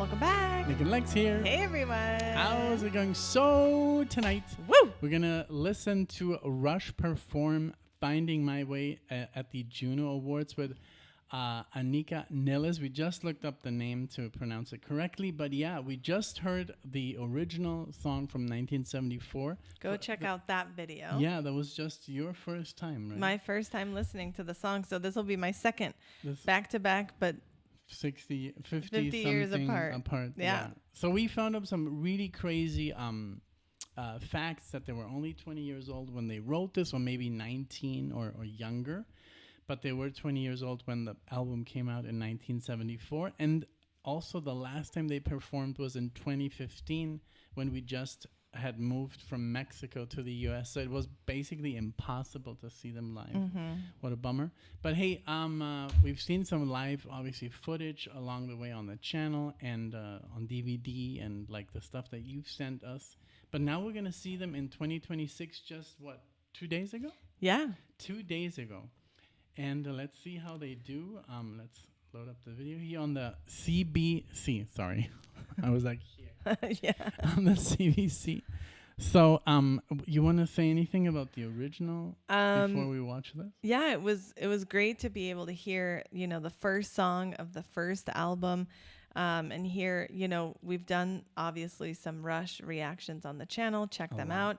welcome back. NicknLex here. Hey, everyone. How's it going? So tonight, we're going to listen to Rush perform Finding My Way at the Juno Awards with NicknLex. We just looked up the name to pronounce it correctly. But yeah, we just heard the original song from 1974. Go check out that video. Yeah, that was just your first time, right? My first time listening to the song. So this will be my second back-to-back, but 50 years apart. Yeah. So we found up some really crazy facts that they were only 20 years old when they wrote this, or maybe 19 or younger. But they were 20 years old when the album came out in 1974. And also the last time they performed was in 2015 when we just had moved from Mexico to the US. So it was basically impossible to see them live. Mm-hmm. What a bummer. But hey, we've seen some live, obviously, footage along the way on the channel and on DVD and like the stuff that you've sent us. But now we're going to see them in 2026, just what, 2 days ago? Yeah. 2 days ago. And let's see how they do. Let's load up the video here on the CBC. Sorry. I was like here. Yeah. On the CBC. So you want to say anything about the original before we watch this? Yeah, it was great to be able to hear, the first song of the first album. And here, we've done obviously some Rush reactions on the channel. Check them out.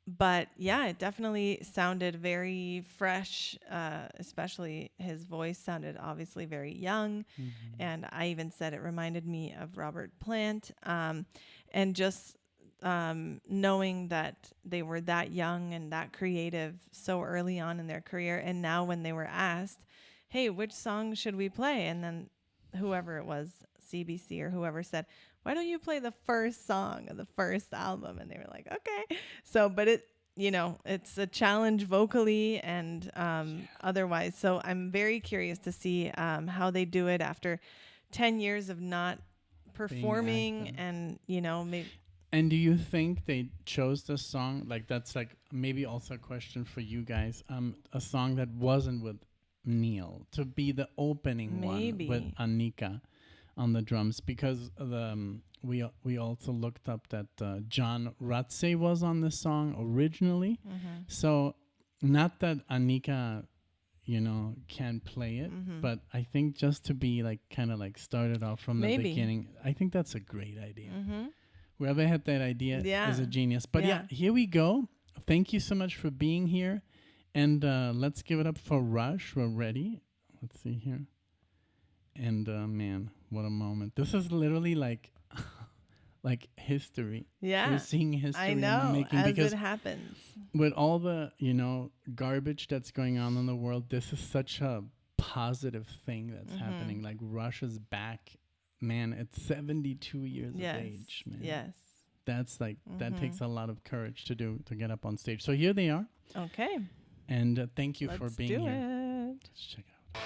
But yeah, it definitely sounded very fresh, especially his voice sounded obviously very young. Mm-hmm. And I even said it reminded me of Robert Plant. And just knowing that they were that young and that creative so early on in their career. And now when they were asked, hey, which song should we play? And then whoever it was, CBC or whoever said, why don't you play the first song of the first album? And they were like, okay. So, but it's a challenge vocally and otherwise. So I'm very curious to see how they do it after 10 years of not performing and, maybe. And do you think they chose this song? Like, that's like maybe also a question for you guys. A song that wasn't with Neil to be the opening one with Anika on the drums, because we also looked up that John Ratze was on this song originally. Mm-hmm. So not that Anika, can play it, but I think just to be like kind of like started off from the beginning, I think that's a great idea. Mm-hmm. Whoever had that idea is a genius. But yeah, here we go. Thank you so much for being here. And let's give it up for Rush. We're ready. Let's see here. And man, what a moment. This is literally like history. Yeah. We're seeing history I know, in the making, as because it happens. With all the, garbage that's going on in the world, this is such a positive thing that's happening. Like Rush is back. Man, it's 72 years of age, man. Yes. That's like, that takes a lot of courage to get up on stage. So here they are. Okay. And thank you for being here. Let's check it out.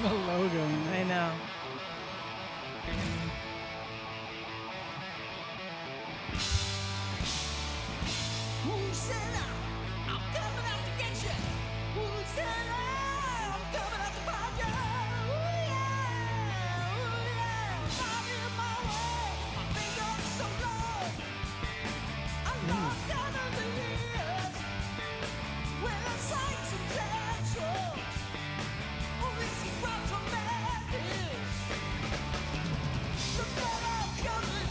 The logo. I know. Who said I'm coming out to get you? Who said I'm coming out to find you? Ooh, yeah, finding my way. My fingers so long. I'm lost out of the years with the sights and tattoos. Oh, this rotten madness. Look that I'm coming.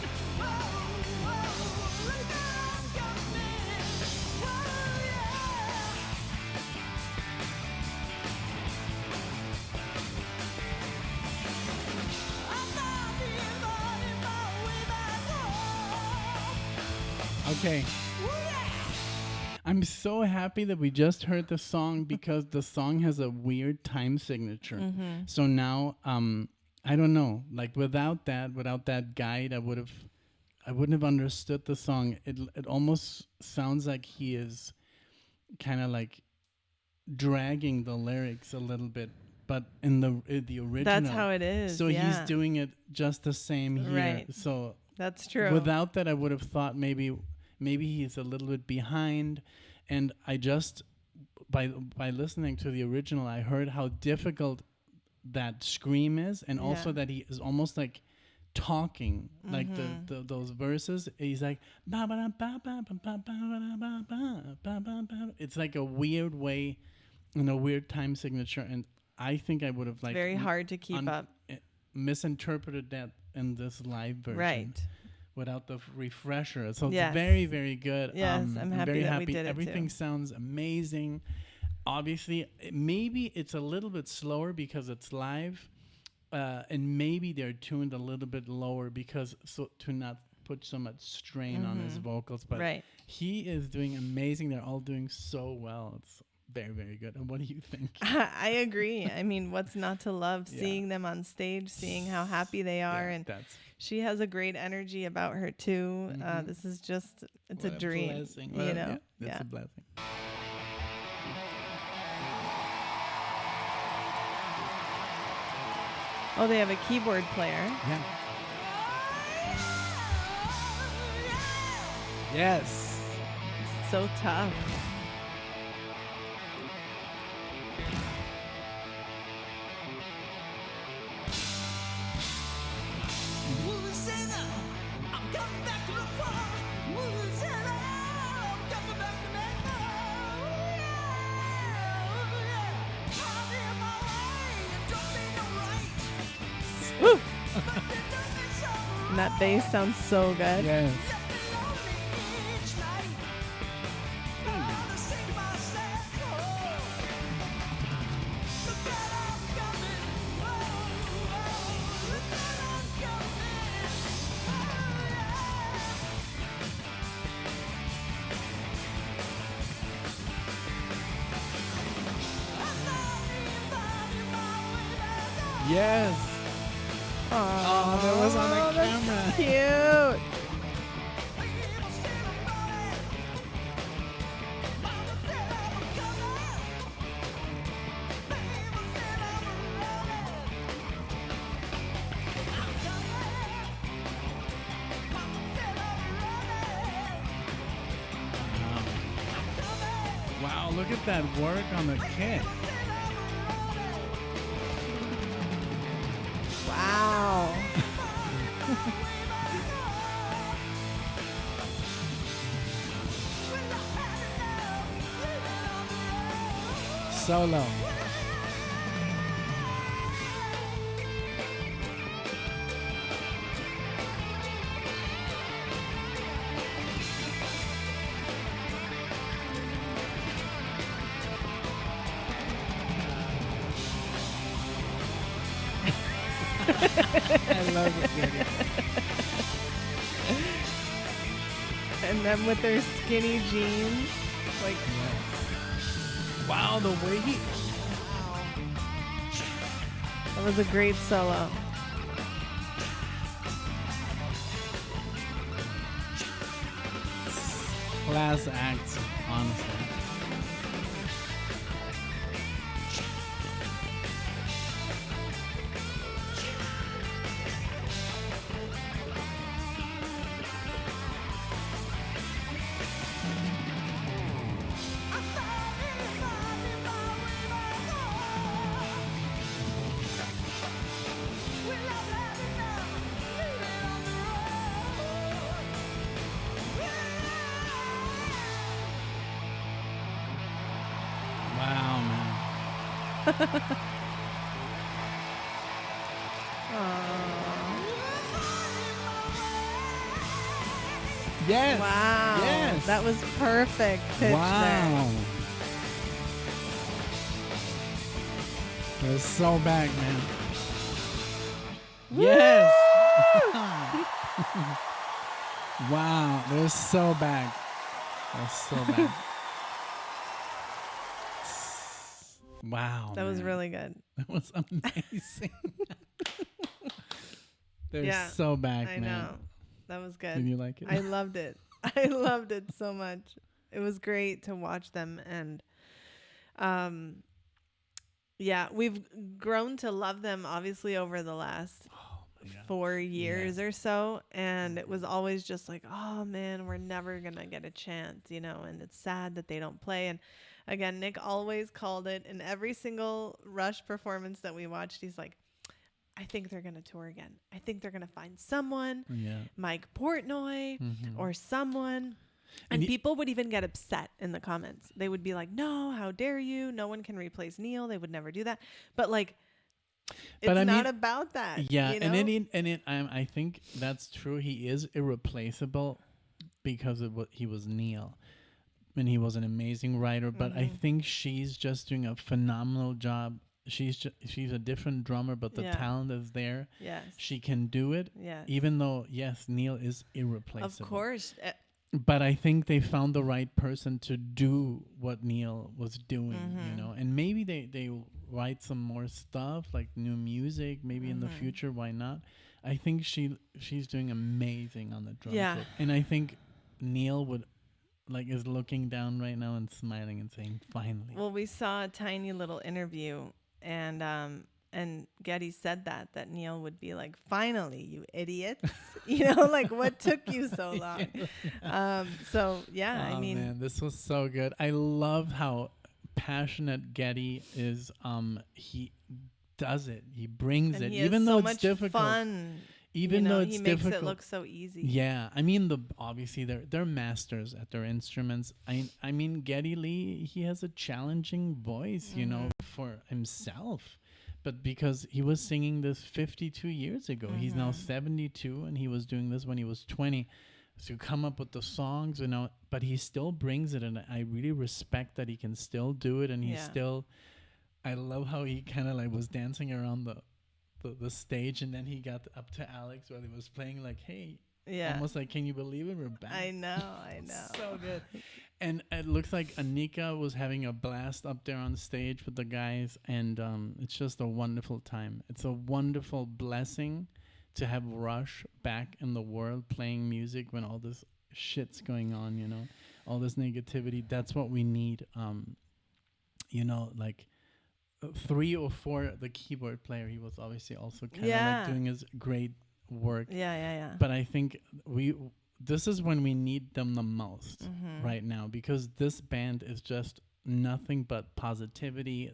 Look that I'm coming. Oh, yeah. I'm not even my way back home. Okay. Ooh, yeah. I'm so happy that we just heard the song, because the song has a weird time signature. So now, I don't know, like without that guide, I would have I wouldn't have understood the song. It almost sounds like he is kind of like dragging the lyrics a little bit, but in the original, That's how it is. so yeah. he's doing it just the same here. Right. So That's true. without that, I would have thought maybe he's a little bit behind. And I just by listening to the original, I heard how difficult that scream is, and also that he is almost like talking, like the those verses. He's like ba ba ba ba ba ba ba ba ba ba ba. It's like a weird way, in a weird time signature, and I think I would have like very hard to keep up. Misinterpreted that in this live version, Right. without the refresher. So Yes. it's very, very good. Yes, I'm happy very that we did it Everything too. sounds amazing. Obviously, maybe it's a little bit slower because it's live, and maybe they're tuned a little bit lower because to not put so much strain on his vocals. But Right. he is doing amazing. They're all doing so well. It's very, very good. And what do you think? I agree. I mean, what's not to love? Seeing them on stage, seeing how happy they are, and that's she has a great energy about her too. This is just, it's a dream. blessing. You know? It's a blessing. Oh, they have a keyboard player. Yeah. Yes. So tough. I'm coming back to the farm. Louisiana, I'm coming back to that I'm in my way, and don't be no right. Woo! But you do me so And that bass sounds so good. Yes. left me lonely each night. I wanna sing my sad song. Look that I'm coming. Look that I'm coming. Yes. Oh, that was on the that's camera. cute. Wow, look at that work on the kit. Wow. Solo. I love it, Jenny. And them with their skinny jeans. Like, Wow, the way he... that was a great solo. Class acts, honestly. Wow, man. Yes. Wow. Yes. That was perfect pitch Wow. It was so back, man. Yes. Wow. It was so back. It was so back. Wow. there. That was man. really good. That was amazing. They're Yeah, so back, I man. know. That was good. Did you like it? I loved it. I loved it so much. It was great to watch them. And yeah, we've grown to love them obviously over the last 4 years or so. And it was always just like, oh man, we're never going to get a chance, you know, and it's sad that they don't play. And again, Nick always called it in every single Rush performance that we watched. He's like, I think they're going to tour again. I think they're going to find someone, Mike Portnoy or someone. And people would even get upset in the comments. They would be like, no, how dare you? No one can replace Neil. They would never do that. But like, it's not about that. Yeah. You know? I think that's true. He is irreplaceable because of what he was Neil. And he was an amazing writer. But I think she's just doing a phenomenal job. She's a different drummer, but the talent is there. Yes. She can do it. Yes. Even though, yes, Neil is irreplaceable. Of course. But I think they found the right person to do what Neil was doing, you know. And maybe they write some more stuff, like new music, maybe in the future. Why not? I think she's doing amazing on the drum kit. And I think Neil is looking down right now and smiling and saying, finally. Well, we saw a tiny little interview, and Getty said that Neil would be like, finally, you idiots. You know, like, what took you so long? So, yeah, I mean. Man, this was so good. I love how passionate Getty is. He does it. He brings it. Even though it's difficult. Fun. Even though it's difficult. He makes it look so easy. Yeah. I mean, obviously, they're masters at their instruments. I mean, Geddy Lee, he has a challenging voice, you know, for himself. But because he was singing this 52 years ago, he's now 72, and he was doing this when he was 20. So come up with the songs, you know, but he still brings it, and I really respect that he can still do it, and I love how he kind of like was dancing around the stage, and then he got up to Alex while he was playing, like, hey, almost like, can you believe it? We're back. I know. So good. And it looks like Anika was having a blast up there on stage with the guys, and it's just a wonderful time. It's a wonderful blessing to have Rush back in the world playing music when all this shit's going on, you know, all this negativity. That's what we need. You know, like 3 or 4, the keyboard player, he was obviously also kind of like doing his great work. Yeah. But I think this is when we need them the most right now, because this band is just nothing but positivity.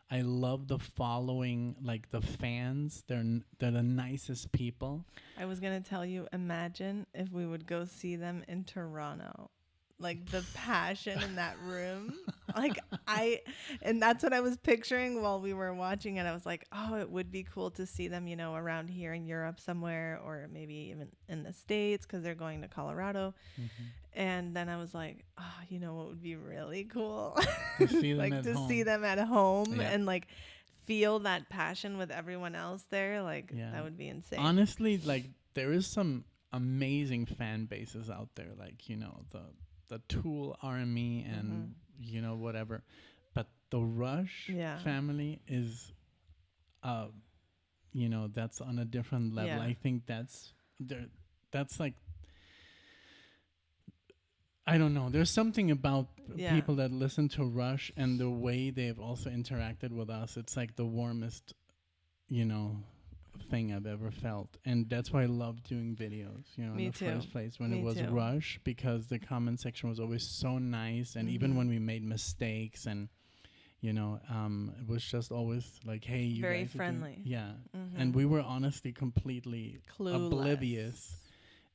I love the following, like the fans. They're the nicest people. I was going to tell you, imagine if we would go see them in Toronto. Like the passion in that room. And that's what I was picturing while we were watching it. I was like, oh, it would be cool to see them, you know, around here in Europe somewhere, or maybe even in the States, because they're going to Colorado. And then I was like, oh, you know what would be really cool? To see them like to home. see them at home and like feel that passion with everyone else there. Like that would be insane. Honestly, like there is some amazing fan bases out there, like, you know, the Tool Army and you know, whatever, but the Rush family is you know, that's on a different level. I think that's like, I don't know, there's something about people that listen to Rush and the way they've also interacted with us. It's like the warmest, you know, thing I've ever felt, and that's why I love doing videos, you know. In the first place, when it was Rush, because the comment section was always so nice, and even when we made mistakes, and you know, it was just always like, hey, you very guys friendly. And we were honestly completely oblivious.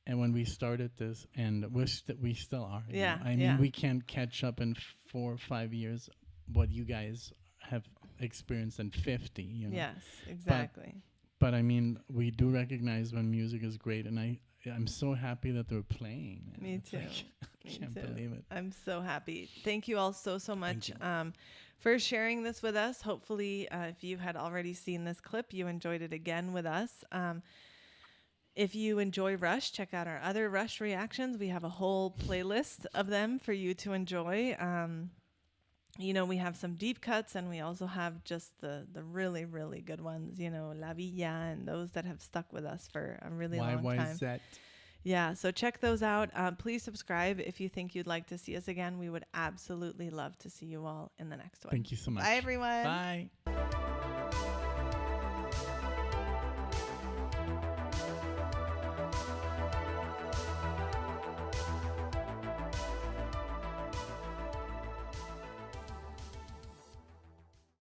And when we started this, and we still are, you know? I mean, we can't catch up in 4 or 5 years what you guys have experienced in 50, you know. Yes, exactly. But I mean, we do recognize when music is great, and I'm so happy that they're playing. Me too. Like, I can't believe it. I'm so happy. Thank you all so much for sharing this with us. Hopefully, if you had already seen this clip, you enjoyed it again with us. If you enjoy Rush, check out our other Rush reactions. We have a whole playlist of them for you to enjoy. You know, we have some deep cuts, and we also have just the really, really good ones, you know, La Villa, and those that have stuck with us for a really long time. YYZ. Yeah, so check those out. Please subscribe if you think you'd like to see us again. We would absolutely love to see you all in the next one. Thank you so much. Bye, everyone. Bye.